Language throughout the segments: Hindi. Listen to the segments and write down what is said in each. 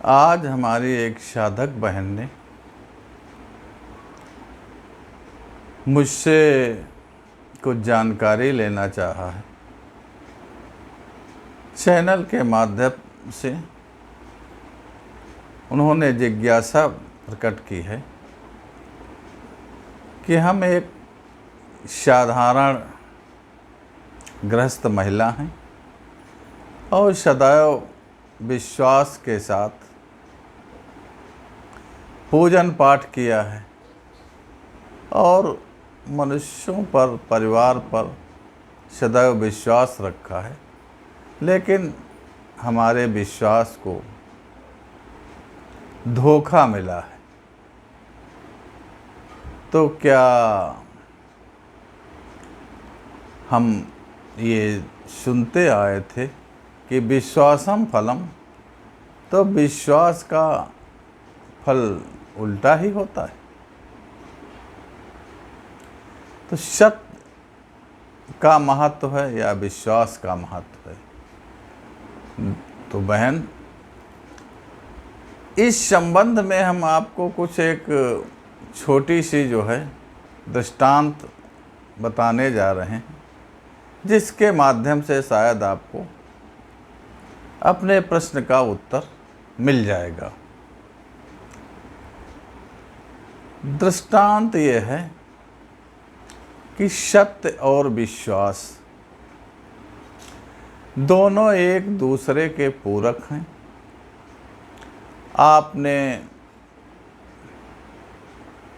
आज हमारी एक साधक बहन ने मुझसे कुछ जानकारी लेना चाहा है। चैनल के माध्यम से उन्होंने जिज्ञासा प्रकट की है कि हम एक साधारण गृहस्थ महिला हैं और सदैव विश्वास के साथ पूजन पाठ किया है और मनुष्यों पर, परिवार पर सदैव विश्वास रखा है, लेकिन हमारे विश्वास को धोखा मिला है। तो क्या हम ये सुनते आए थे कि विश्वासम फलम, तो विश्वास का फल उल्टा ही होता है। तो सत्य का महत्व है या विश्वास का महत्व है? तो बहन, इस संबंध में हम आपको कुछ एक छोटी सी जो है दृष्टांत बताने जा रहे हैं, जिसके माध्यम से शायद आपको अपने प्रश्न का उत्तर मिल जाएगा। दृष्टांत ये है कि सत्य और विश्वास दोनों एक दूसरे के पूरक हैं। आपने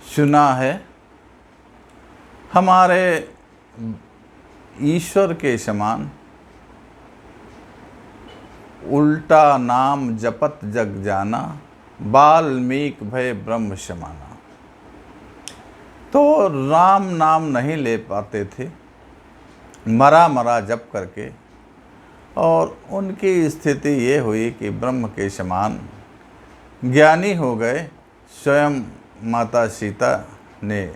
सुना है हमारे ईश्वर के समान उल्टा नाम जपत जग जाना, वाल्मीकि भय ब्रह्म समाना। तो राम नाम नहीं ले पाते थे, मरा मरा जप करके, और उनकी स्थिति ये हुई कि ब्रह्म के समान ज्ञानी हो गए। स्वयं माता सीता ने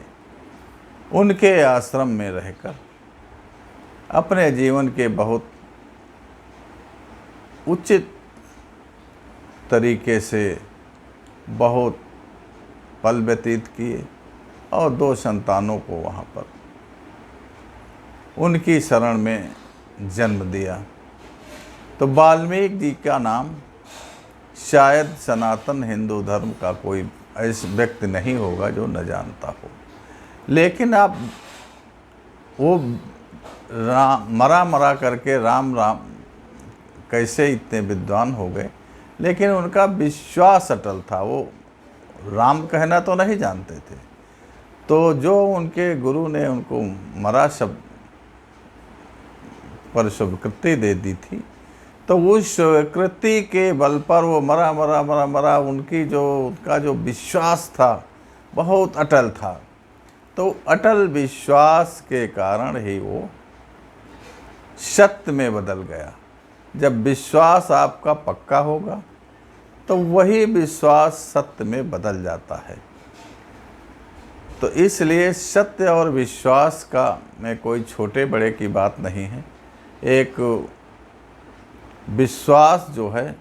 उनके आश्रम में रहकर अपने जीवन के बहुत उचित तरीके से बहुत पल व्यतीत किए और 2 संतानों को वहाँ पर उनकी शरण में जन्म दिया। तो वाल्मीकि जी का नाम शायद सनातन हिंदू धर्म का कोई ऐसा व्यक्ति नहीं होगा जो न जानता हो। लेकिन आप वो मरा मरा करके राम राम कैसे इतने विद्वान हो गए, लेकिन उनका विश्वास अटल था। वो राम कहना तो नहीं जानते थे। तो जो उनके गुरु ने उनको मरा शब्द पर स्वीकृति दे दी थी, तो उस स्वीकृति के बल पर वो मरा मरा मरा मरा उनका जो विश्वास था बहुत अटल था। तो अटल विश्वास के कारण ही वो सत्य में बदल गया। जब विश्वास आपका पक्का होगा तो वही विश्वास सत्य में बदल जाता है। तो इसलिए सत्य और विश्वास का में कोई छोटे बड़े की बात नहीं है। एक विश्वास जो है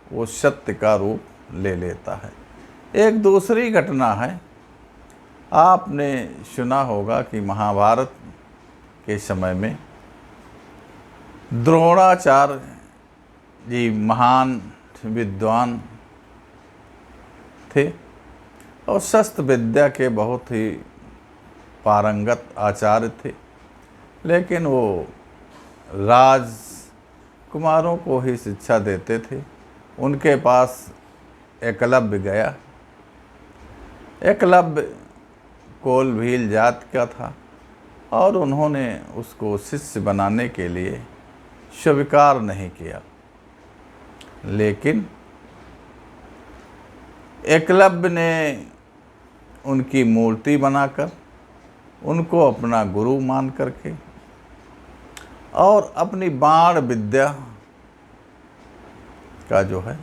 वो सत्य का रूप ले लेता है। एक दूसरी घटना है, आपने सुना होगा कि महाभारत के समय में द्रोणाचार्य जी महान विद्वान थे और शस्त्र विद्या के बहुत ही पारंगत आचार्य थे, लेकिन वो राजकुमारों को ही शिक्षा देते थे। उनके पास एकलव्य गया। एकलव्य कोल भील जात का था और उन्होंने उसको शिष्य बनाने के लिए स्वीकार नहीं किया। लेकिन एकलव्य ने उनकी मूर्ति बनाकर उनको अपना गुरु मान करके और अपनी बाण विद्या का जो है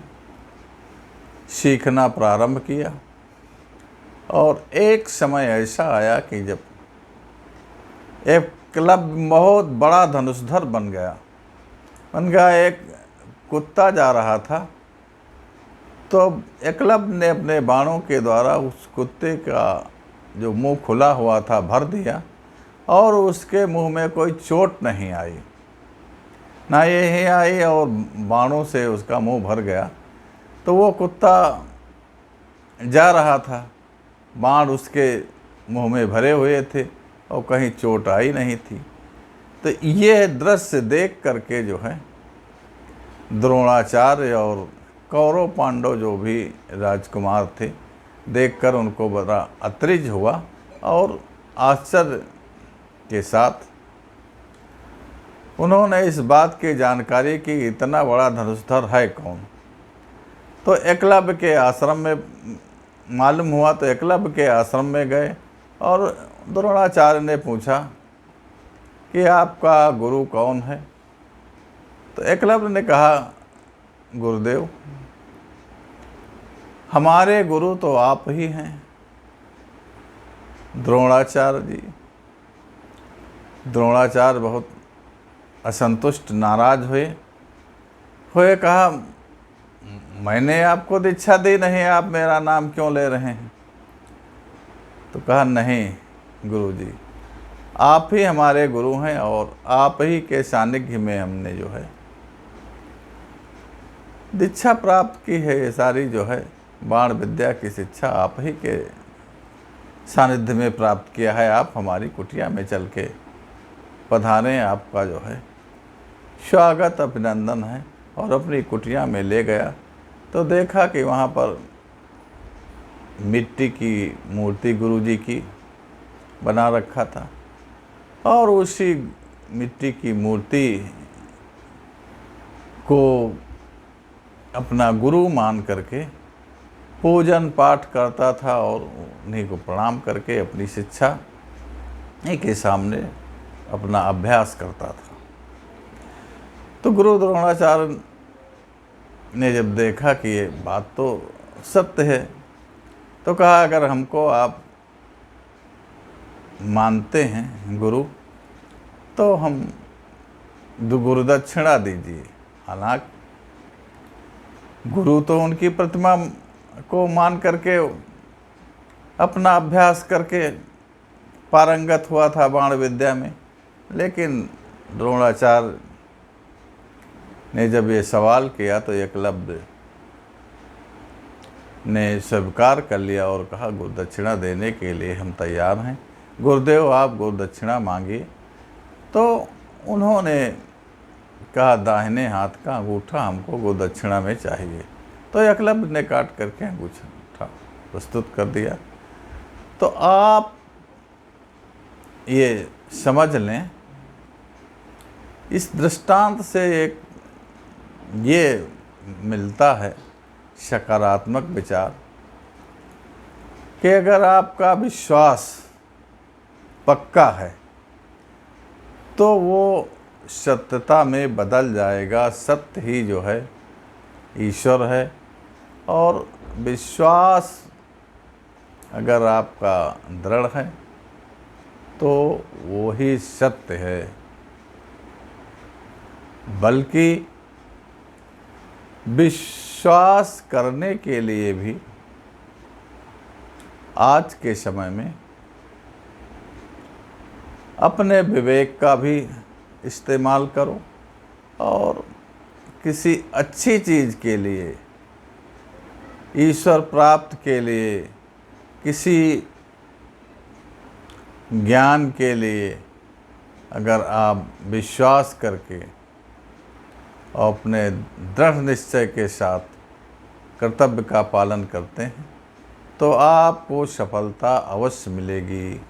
सीखना प्रारंभ किया। और एक समय ऐसा आया कि जब एकलव्य बहुत बड़ा धनुषधर बन गया। एक कुत्ता जा रहा था तो एकलव्य ने अपने बाणों के द्वारा उस कुत्ते का जो मुंह खुला हुआ था भर दिया, और उसके मुंह में कोई चोट नहीं आई, ना यही आई, और बाणों से उसका मुंह भर गया। तो वो कुत्ता जा रहा था, बाण उसके मुंह में भरे हुए थे और कहीं चोट आई नहीं थी। तो ये दृश्य देख करके जो है द्रोणाचार्य और कौरव पांडव जो भी राजकुमार थे, देखकर उनको बड़ा अतृज हुआ और आश्चर्य के साथ उन्होंने इस बात की जानकारी की इतना बड़ा धनुषधर है कौन। तो एकलव्य के आश्रम में मालूम हुआ, तो एकलव्य के आश्रम में गए और द्रोणाचार्य ने पूछा कि आपका गुरु कौन है। तो एकलव्य ने कहा, गुरुदेव, हमारे गुरु तो आप ही हैं, द्रोणाचार्य जी। द्रोणाचार्य बहुत असंतुष्ट, नाराज हुए कहा, मैंने आपको दीक्षा दी नहीं, आप मेरा नाम क्यों ले रहे हैं। तो कहा, नहीं गुरुजी, आप ही हमारे गुरु हैं और आप ही के सानिध्य में हमने जो है दीक्षा प्राप्त की है। ये सारी जो है बाण विद्या की शिक्षा आप ही के सानिध्य में प्राप्त किया है। आप हमारी कुटिया में चल के पधारें, आपका जो है स्वागत अभिनंदन है। और अपनी कुटिया में ले गया तो देखा कि वहाँ पर मिट्टी की मूर्ति गुरुजी की बना रखा था, और उसी मिट्टी की मूर्ति को अपना गुरु मान करके पूजन पाठ करता था और उन्हीं को प्रणाम करके अपनी शिक्षा के सामने अपना अभ्यास करता था। तो गुरु द्रोणाचार्य ने जब देखा कि ये बात तो सत्य है, तो कहा, अगर हमको आप मानते हैं गुरु, तो हम गुरु दक्षिणा दीजिए। हालांकि गुरु तो उनकी प्रतिमा को मान करके अपना अभ्यास करके पारंगत हुआ था बाण विद्या में, लेकिन द्रोणाचार्य ने जब ये सवाल किया तो एकलव्य ने स्वीकार कर लिया और कहा, गुरुदक्षिणा देने के लिए हम तैयार हैं, गुरुदेव आप गुरुदक्षिणा मांगिए। तो उन्होंने कहा, दाहिने हाथ का अंगूठा हमको गुरुदक्षिणा में चाहिए। तो एकलव्य ने काट करके अंगूठा प्रस्तुत कर दिया। तो आप ये समझ लें, इस दृष्टांत से एक ये मिलता है सकारात्मक विचार कि अगर आपका विश्वास पक्का है तो वो सत्यता में बदल जाएगा। सत्य ही जो है ईश्वर है, और विश्वास अगर आपका दृढ़ है तो वो ही सत्य है। बल्कि विश्वास करने के लिए भी आज के समय में अपने विवेक का भी इस्तेमाल करो, और किसी अच्छी चीज़ के लिए, ईश्वर प्राप्त के लिए, किसी ज्ञान के लिए अगर आप विश्वास करके और अपने दृढ़ निश्चय के साथ कर्तव्य का पालन करते हैं तो आपको सफलता अवश्य मिलेगी।